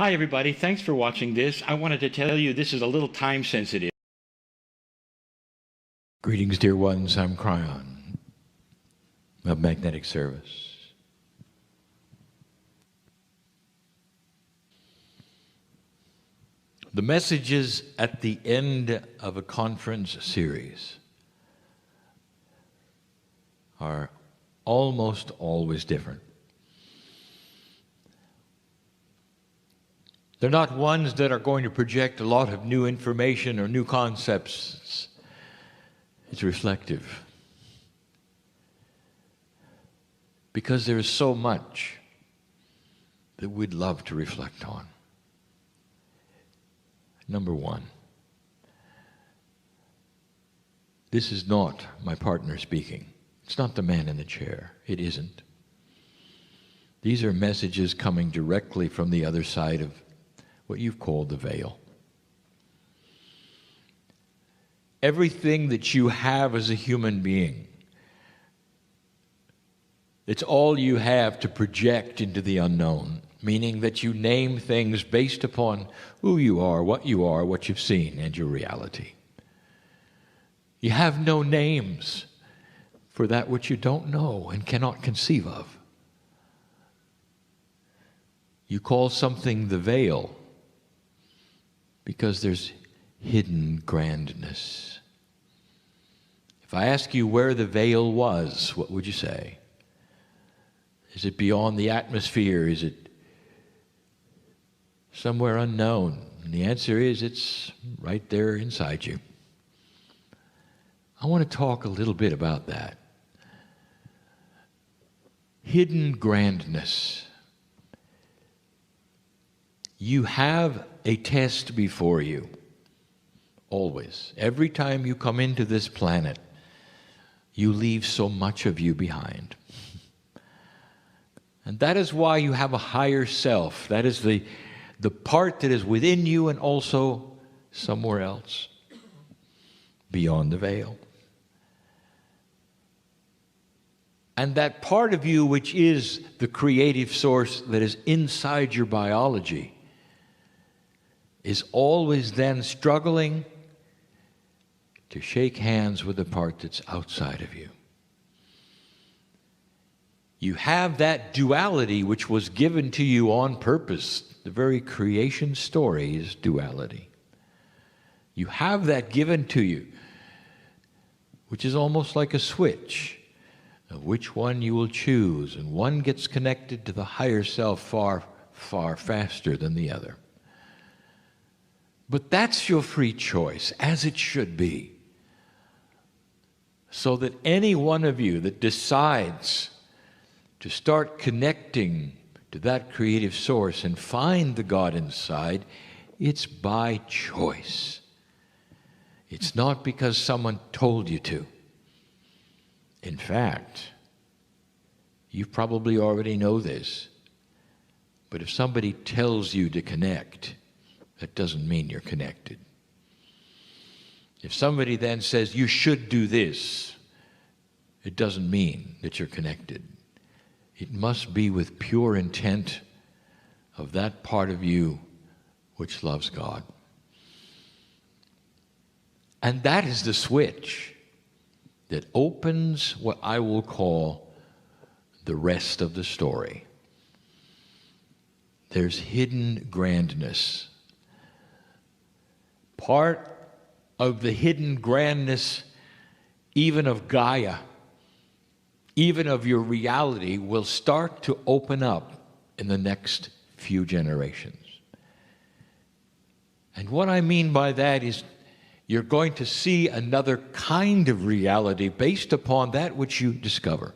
Hi everybody, thanks for watching this. I wanted to tell you this is a little time sensitive. Greetings, dear ones. I'm Kryon of Magnetic Service. The messages at the end of a conference series are almost always different. They're not ones that are going to project a lot of new information or new concepts. It's reflective. Because there is so much that we'd love to reflect on. Number one, this is not my partner speaking. It's not the man in the chair. It isn't. These are messages coming directly from the other side of what you've called the veil. Everything that you have as a human being, it's all you have to project into the unknown, meaning that you name things based upon who you are, what you've seen, and your reality. You have no names for that which you don't know and cannot conceive of. You call something the veil because there's hidden grandness. If I ask you where the veil was, what would you say? Is it beyond the atmosphere? Is it somewhere unknown? And the answer is it's right there inside you. I want to talk a little bit about that. Hidden grandness. You have a test before you, always. Every time you come into this planet, you leave so much of you behind. And that is why you have a higher self. That is the part that is within you and also somewhere else, beyond the veil. And that part of you which is the creative source that is inside your biology is always then struggling to shake hands with the part that's outside of you. You have that duality which was given to you on purpose. The very creation story is duality. You have that given to you, which is almost like a switch of which one you will choose, and one gets connected to the higher self far, far faster than the other. But that's your free choice, as it should be. So that any one of you that decides to start connecting to that creative source and find the God inside, it's by choice. It's not because someone told you to. In fact, you probably already know this, but if somebody tells you to connect, that doesn't mean you're connected. If somebody then says you should do this, it doesn't mean that you're connected. It must be with pure intent of that part of you which loves God. And that is the switch that opens what I will call the rest of the story. There's hidden grandness. Part of the hidden grandness, even of Gaia, even of your reality, will start to open up in the next few generations. And what I mean by that is you're going to see another kind of reality based upon that which you discover.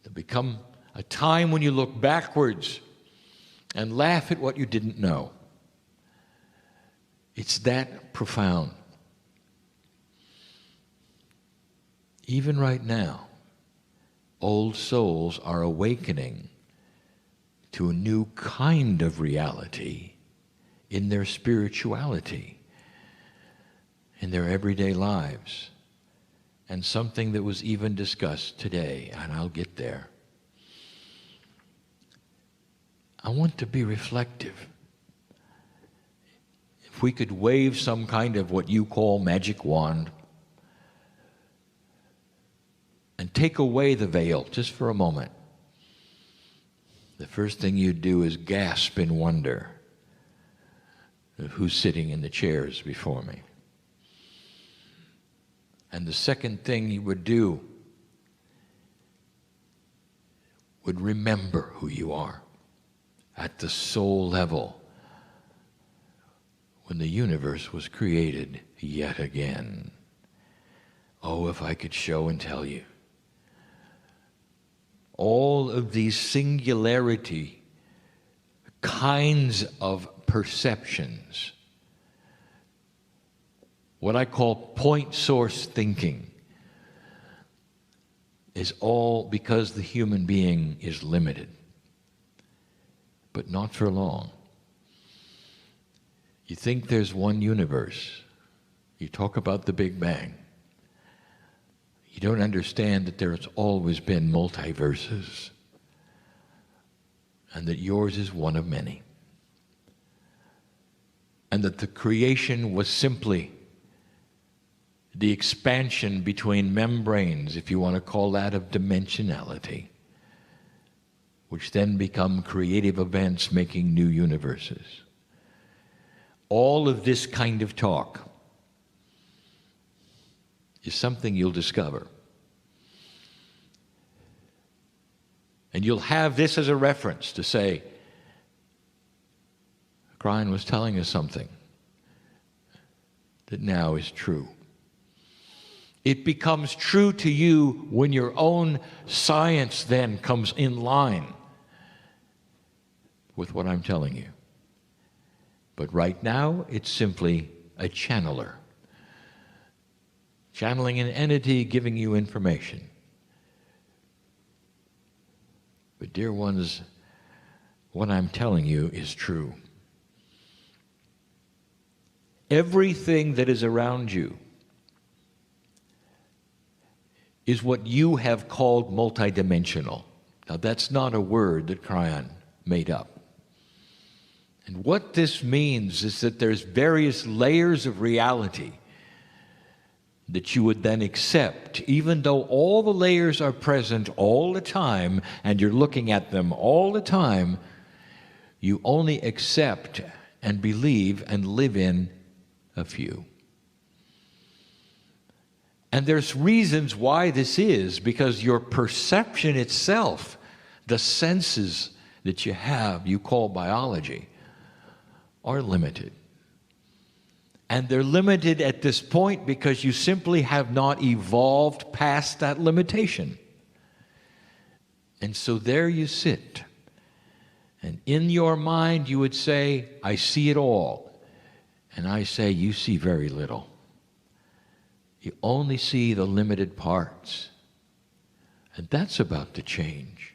It'll become a time when you look backwards and laugh at what you didn't know. It's that profound. Even right now, old souls are awakening to a new kind of reality in their spirituality, in their everyday lives, and something that was even discussed today, and I'll get there. I want to be reflective. If we could wave some kind of what you call magic wand and take away the veil just for a moment, the first thing you'd do is gasp in wonder at who's sitting in the chairs before me. And the second thing you would do would remember who you are at the soul level when the universe was created yet again. Oh, if I could show and tell you. All of these singularity kinds of perceptions, what I call point source thinking, is all because the human being is limited, but not for long. You think there's one universe. You talk about the Big Bang. You don't understand that there's always been multiverses and that yours is one of many. And that the creation was simply the expansion between membranes, if you want to call that, of dimensionality, which then become creative events making new universes. All of this kind of talk is something you'll discover. And you'll have this as a reference to say, Kryon was telling us something that now is true. It becomes true to you when your own science then comes in line with what I'm telling you. But right now, it's simply a channeler. Channeling an entity giving you information. But dear ones, what I'm telling you is true. Everything that is around you is what you have called multidimensional. Now, that's not a word that Kryon made up. And what this means is that there's various layers of reality that you would then accept, even though all the layers are present all the time and you're looking at them all the time, you only accept and believe and live in a few. And there's reasons why this is, because your perception itself, the senses that you have, you call biology, are limited. And they're limited at this point because you simply have not evolved past that limitation. And so there you sit. And in your mind you would say, I see it all. And I say, you see very little. You only see the limited parts. And that's about to change.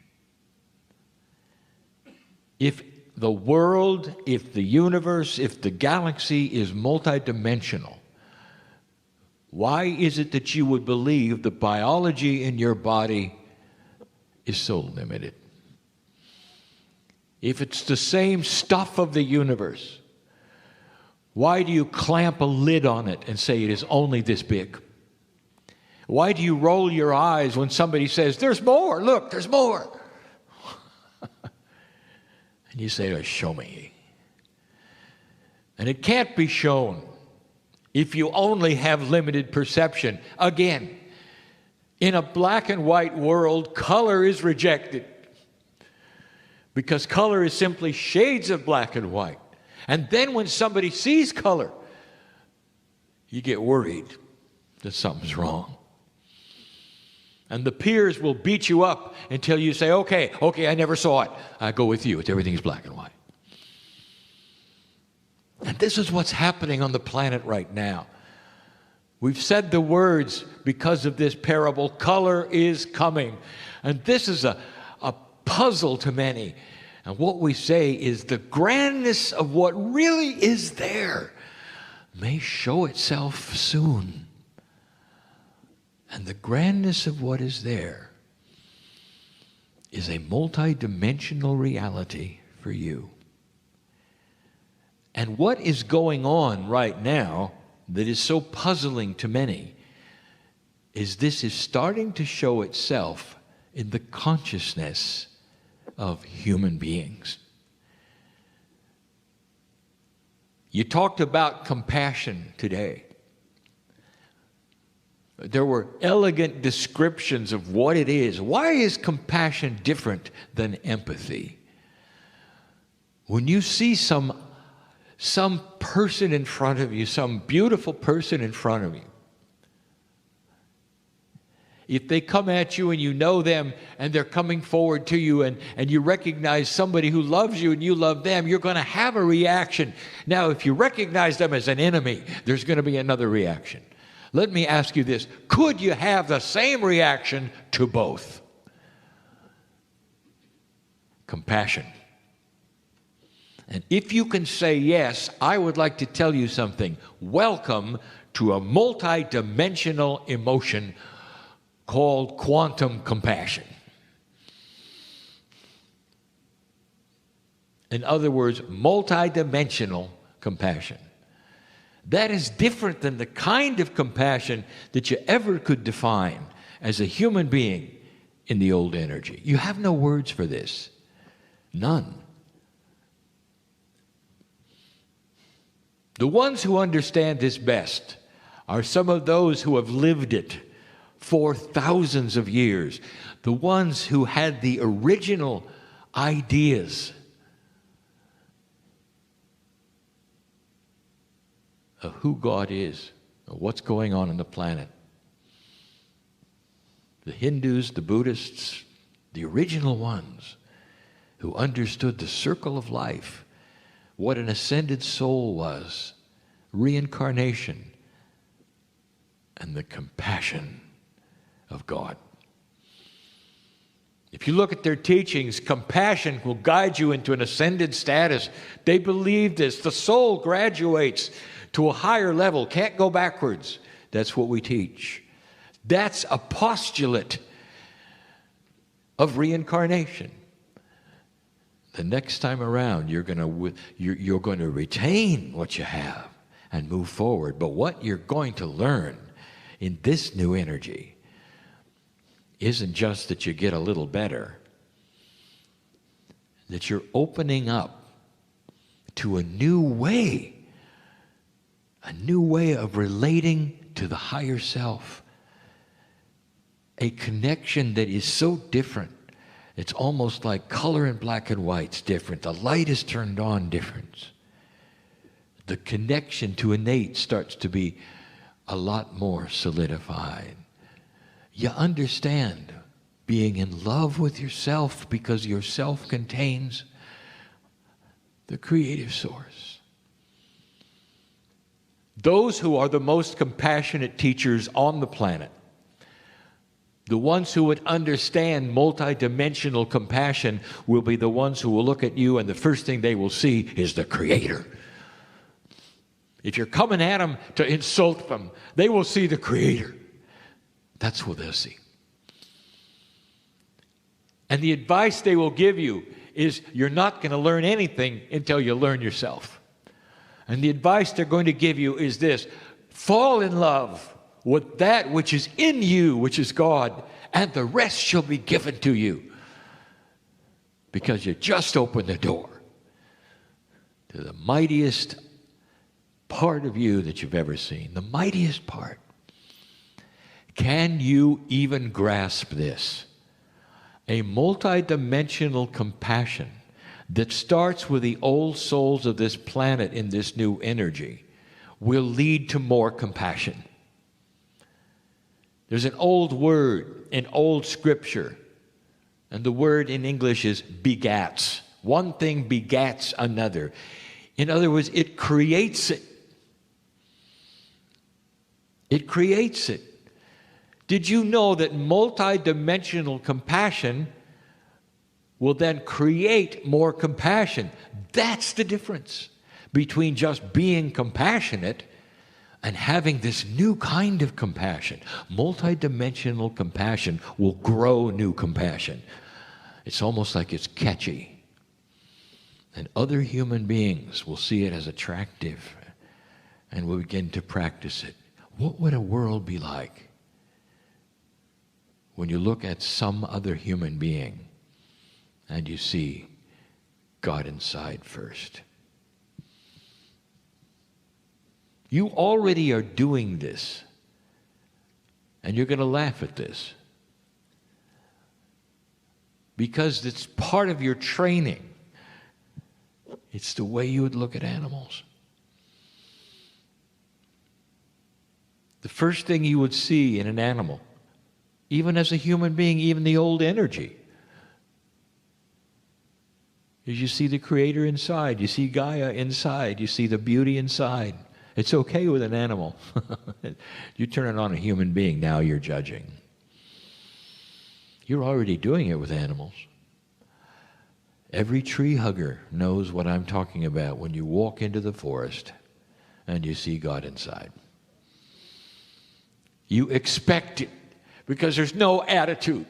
If the world, if the universe, if the galaxy is multidimensional, why is it that you would believe the biology in your body is so limited? If it's the same stuff of the universe, why do you clamp a lid on it and say it is only this big? Why do you roll your eyes when somebody says, there's more, look, there's more? And you say, oh, show me. And it can't be shown if you only have limited perception. Again, in a black and white world, color is rejected. Because color is simply shades of black and white. And then when somebody sees color, you get worried that something's wrong. And the peers will beat you up until you say, okay, I never saw it. I go with you. Everything's black and white. And this is what's happening on the planet right now. We've said the words because of this parable, color is coming. And this is a puzzle to many. And what we say is the grandness of what really is there may show itself soon. And the grandness of what is there is a multidimensional reality for you. And what is going on right now that is so puzzling to many is this is starting to show itself in the consciousness of human beings. You talked about compassion today. There were elegant descriptions of what it is. Why is compassion different than empathy? When you see some person in front of you, some beautiful person in front of you, if they come at you and you know them and they're coming forward to you and you recognize somebody who loves you and you love them, you're going to have a reaction. Now, if you recognize them as an enemy, there's going to be another reaction. Let me ask you this. Could you have the same reaction to both? Compassion. And if you can say yes, I would like to tell you something. Welcome to a multi-dimensional emotion called quantum compassion. In other words, multi-dimensional compassion. That is different than the kind of compassion that you ever could define as a human being in the old energy. You have no words for this. None. The ones who understand this best are some of those who have lived it for thousands of years. The ones who had the original ideas of who God is, of what's going on the planet. The Hindus, the Buddhists, the original ones who understood the circle of life, what an ascended soul was, reincarnation, and the compassion of God. If you look at their teachings, compassion will guide you into an ascended status. They believe this. The soul graduates to a higher level, can't go backwards. That's what we teach. That's a postulate of reincarnation. The next time around, you're going to retain what you have and move forward. But what you're going to learn in this new energy isn't just that you get a little better, that you're opening up to a new way of relating to the higher self, a connection that is so different. It's almost like color in black and white's different. The light is turned on different. The connection to innate starts to be a lot more solidified. You understand being in love with yourself because yourself contains the creative source. Those who are the most compassionate teachers on the planet, the ones who would understand multidimensional compassion, will be the ones who will look at you and the first thing they will see is the Creator. If you're coming at them to insult them, they will see the Creator. That's what they'll see. And the advice they will give you is you're not going to learn anything until you learn yourself. And the advice they're going to give you is this: fall in love with that which is in you, which is God, and the rest shall be given to you. Because you just opened the door to the mightiest part of you that you've ever seen, the mightiest part. Can you even grasp this? A multidimensional compassion that starts with the old souls of this planet in this new energy will lead to more compassion. There's an old word in old scripture, and the word in English is begats. One thing begats another. In other words, it creates it. It creates it. Did you know that multidimensional compassion will then create more compassion? That's the difference between just being compassionate and having this new kind of compassion. Multidimensional compassion will grow new compassion. It's almost like it's catchy. And other human beings will see it as attractive and will begin to practice it. What would a world be like when you look at some other human being and you see God inside first? You already are doing this, and you're going to laugh at this because it's part of your training. It's the way you would look at animals. The first thing you would see in an animal, even as a human being, even the old energy, is you see the Creator inside. You see Gaia inside. You see the beauty inside. It's okay with an animal. You turn it on a human being, now you're judging. You're already doing it with animals. Every tree hugger knows what I'm talking about when you walk into the forest and you see God inside. You expect it because there's no attitude,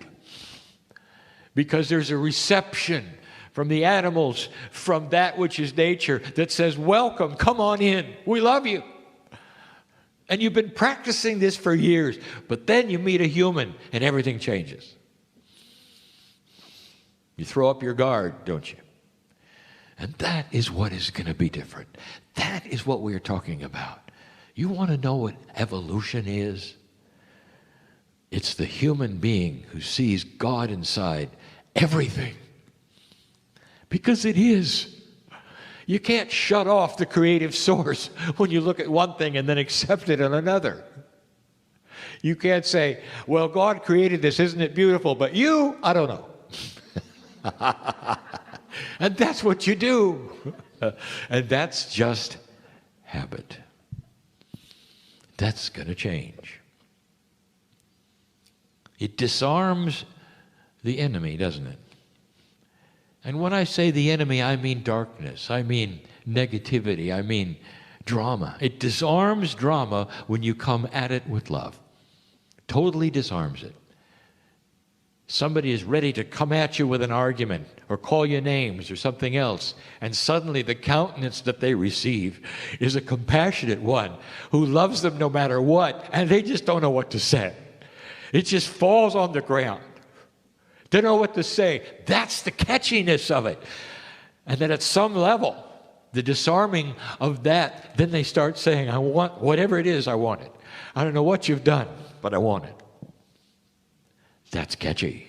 because there's a reception from the animals, from that which is nature, that says, welcome, come on in, we love you. And you've been practicing this for years, but then you meet a human and everything changes. You throw up your guard, don't you? And that is what is going to be different. That is what we are talking about. You want to know what evolution is? It's the human being who sees God inside everything. Because it is. You can't shut off the creative source when you look at one thing and then accept it in another. You can't say, well, God created this, isn't it beautiful? But you, I don't know. And that's what you do. And that's just habit. That's going to change. It disarms the enemy, doesn't it? And when I say the enemy, I mean darkness. I mean negativity. I mean drama. It disarms drama when you come at it with love. Totally disarms it. Somebody is ready to come at you with an argument or call you names or something else, and suddenly the countenance that they receive is a compassionate one who loves them no matter what, and they just don't know what to say. It just falls on the ground. They don't know what to say. That's the catchiness of it. And then at some level, the disarming of that, then they start saying, I want whatever it is, I want it. I don't know what you've done, but I want it. That's catchy.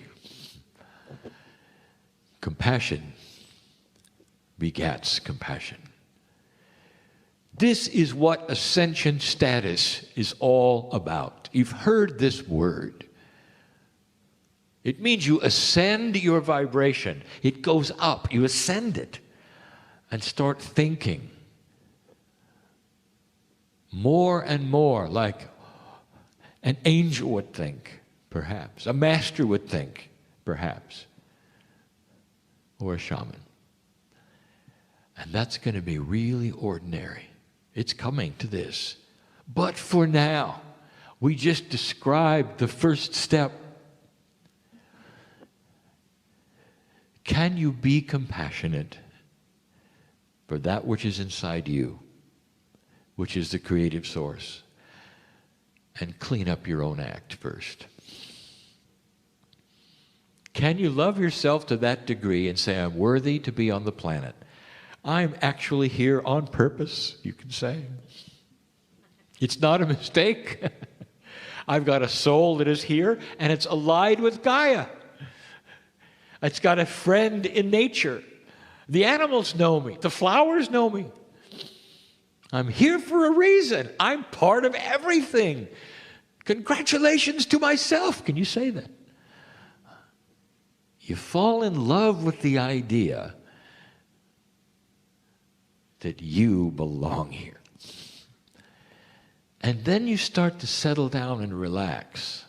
Compassion begats compassion. This is what ascension status is all about. You've heard this word. It means you ascend your vibration. It goes up. You ascend it and start thinking more and more like an angel would think, perhaps. A master would think, perhaps. Or a shaman. And that's going to be really ordinary. It's coming to this. But for now, we just described the first step. Can you be compassionate for that which is inside you, which is the creative source, and clean up your own act first? Can you love yourself to that degree and say, I'm worthy to be on the planet? I'm actually here on purpose, you can say. It's not a mistake. I've got a soul that is here, and it's allied with Gaia. It's got a friend in nature. The animals know me. The flowers know me. I'm here for a reason. I'm part of everything. Congratulations to myself. Can you say that? You fall in love with the idea that you belong here. And then you start to settle down and relax.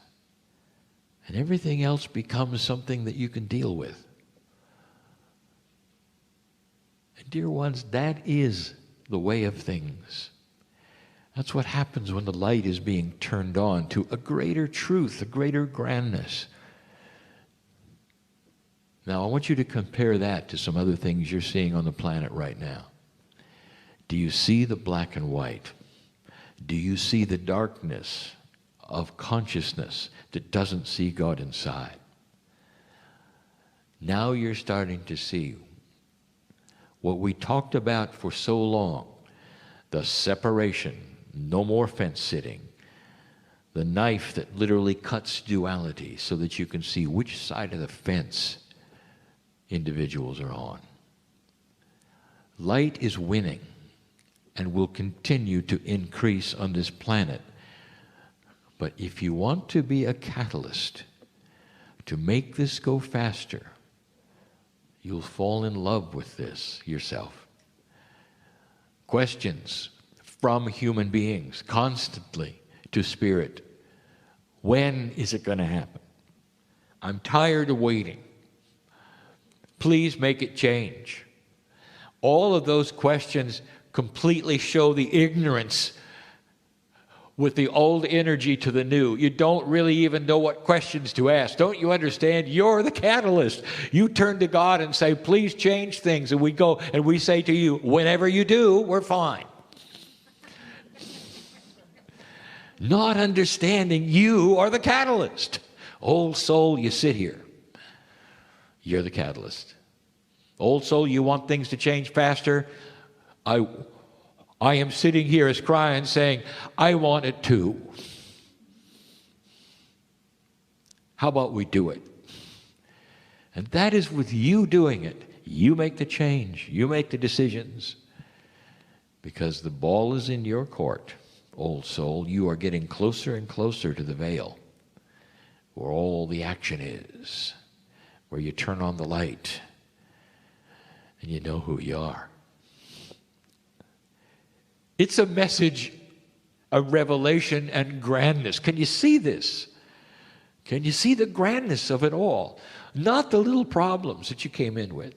And everything else becomes something that you can deal with. And dear ones, that is the way of things. That's what happens when the light is being turned on to a greater truth, a greater grandness. Now, I want you to compare that to some other things you're seeing on the planet right now. Do you see the black and white? Do you see the darkness of consciousness that doesn't see God inside? Now you're starting to see what we talked about for so long, the separation, no more fence sitting, the knife that literally cuts duality so that you can see which side of the fence individuals are on. Light is winning and will continue to increase on this planet. But if you want to be a catalyst to make this go faster, you'll fall in love with this yourself. Questions from human beings constantly to Spirit. When is it going to happen? I'm tired of waiting. Please make it change. All of those questions completely show the ignorance with the old energy to the new. You don't really even know what questions to ask. Don't you understand? You're the catalyst. You turn to God and say, please change things. And we go and we say to you, whenever you do, we're fine. Not understanding you are the catalyst. Old soul, you sit here. You're the catalyst. Old soul, you want things to change faster? I am sitting here as Kryon saying, I want it too. How about we do it? And that is with you doing it. You make the change. You make the decisions. Because the ball is in your court, old soul. You are getting closer and closer to the veil, where all the action is, where you turn on the light and you know who you are. It's a message of revelation and grandness. Can you see this? Can you see the grandness of it all? Not the little problems that you came in with.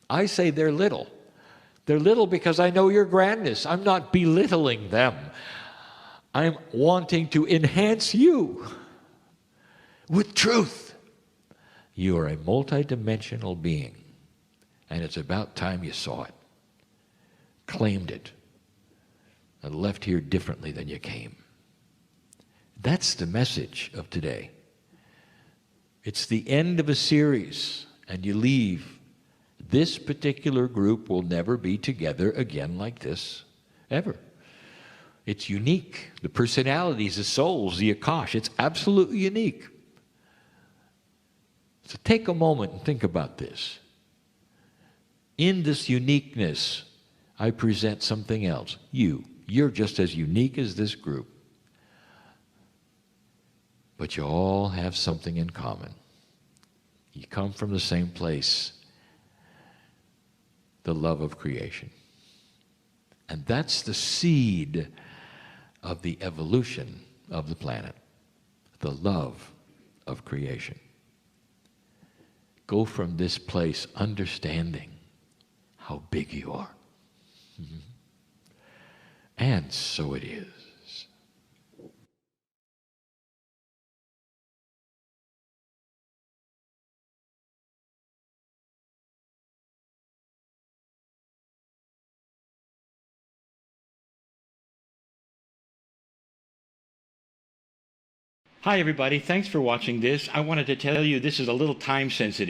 I say they're little. They're little because I know your grandness. I'm not belittling them. I'm wanting to enhance you with truth. You are a multidimensional being, and it's about time you saw it, claimed it, and left here differently than you came. That's the message of today. It's the end of a series, and you leave. This particular group will never be together again like this, ever. It's unique. The personalities, the souls, the Akash, it's absolutely unique. So take a moment and think about this. In this uniqueness, I present something else. You're just as unique as this group. But you all have something in common. You come from the same place, the love of creation. And that's the seed of the evolution of the planet, the love of creation. Go from this place understanding how big you are. Mm-hmm. And so it is. Hi, everybody. Thanks for watching this. I wanted to tell you this is a little time sensitive.